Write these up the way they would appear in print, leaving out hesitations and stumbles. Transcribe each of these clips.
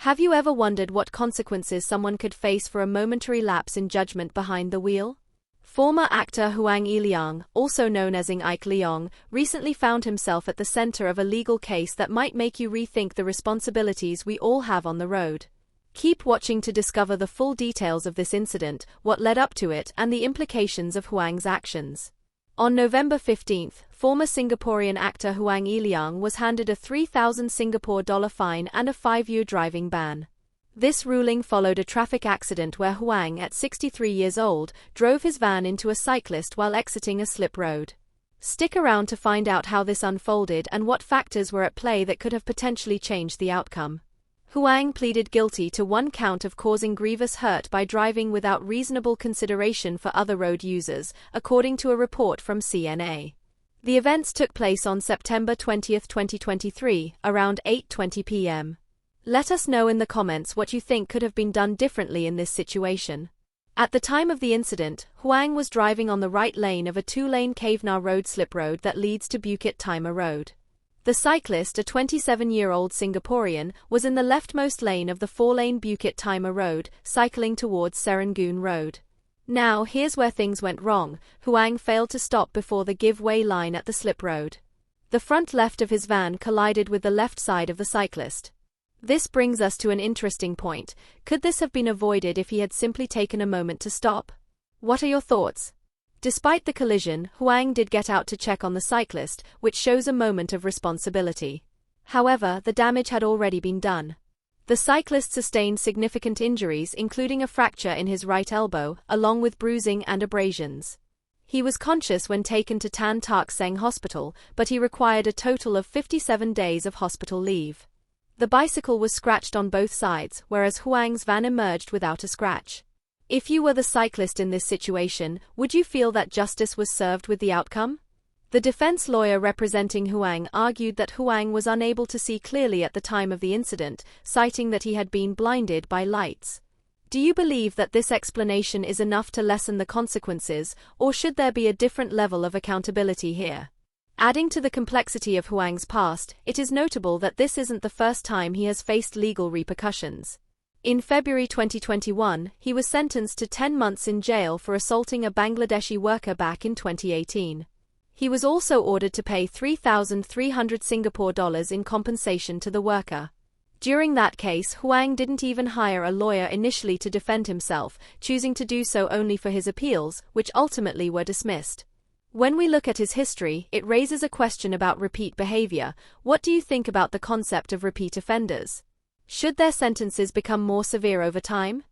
Have you ever wondered what consequences someone could face for a momentary lapse in judgment behind the wheel? Former actor Huang Yiliang, also known as Leong, recently found himself at the center of a legal case that might make you rethink the responsibilities we all have on the road. Keep watching to discover the full details of this incident, what led up to it, and the implications of Huang's actions. On November 15, former Singaporean actor Huang Yiliang was handed a 3,000 Singapore dollar fine and a 5-year driving ban. This ruling followed a traffic accident where Huang, at 63 years old, drove his van into a cyclist while exiting a slip road. Stick around to find out how this unfolded and what factors were at play that could have potentially changed the outcome. Huang pleaded guilty to one count of causing grievous hurt by driving without reasonable consideration for other road users, according to a report from CNA. The events took place on September 20, 2023, around 8:20 p.m. Let us know in the comments what you think could have been done differently in this situation. At the time of the incident, Huang was driving on the right lane of a 2-lane Kavna Road slip road that leads to Bukit Timah Road. The cyclist, a 27-year-old Singaporean, was in the leftmost lane of the 4-lane Bukit Timah Road, cycling towards Serangoon Road. Now, here's where things went wrong. Huang failed to stop before the give-way line at the slip road. The front left of his van collided with the left side of the cyclist. This brings us to an interesting point. Could this have been avoided if he had simply taken a moment to stop? What are your thoughts? Despite the collision, Huang did get out to check on the cyclist, which shows a moment of responsibility. However, the damage had already been done. The cyclist sustained significant injuries, including a fracture in his right elbow, along with bruising and abrasions. He was conscious when taken to Tan Tock Seng Hospital, but he required a total of 57 days of hospital leave. The bicycle was scratched on both sides, whereas Huang's van emerged without a scratch. If you were the cyclist in this situation, would you feel that justice was served with the outcome? The defense lawyer representing Huang argued that Huang was unable to see clearly at the time of the incident, citing that he had been blinded by lights. Do you believe that this explanation is enough to lessen the consequences, or should there be a different level of accountability here? Adding to the complexity of Huang's past, it is notable that this isn't the first time he has faced legal repercussions. In February 2021, he was sentenced to 10 months in jail for assaulting a Bangladeshi worker back in 2018. He was also ordered to pay 3,300 Singapore dollars in compensation to the worker. During that case, Huang didn't even hire a lawyer initially to defend himself, choosing to do so only for his appeals, which ultimately were dismissed. When we look at his history, it raises a question about repeat behavior. What do you think about the concept of repeat offenders? Should their sentences become more severe over time?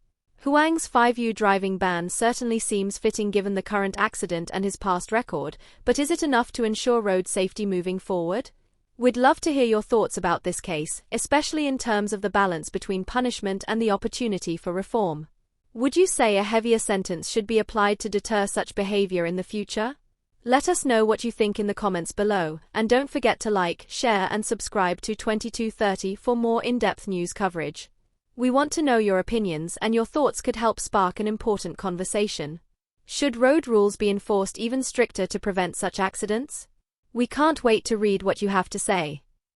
Huang's 5-year driving ban certainly seems fitting given the current accident and his past record, but is it enough to ensure road safety moving forward? We'd love to hear your thoughts about this case, especially in terms of the balance between punishment and the opportunity for reform. Would you say a heavier sentence should be applied to deter such behavior in the future? Let us know what you think in the comments below, and don't forget to like, share and subscribe to 2230 for more in-depth news coverage. We want to know your opinions, and your thoughts could help spark an important conversation. Should road rules be enforced even stricter to prevent such accidents? We can't wait to read what you have to say.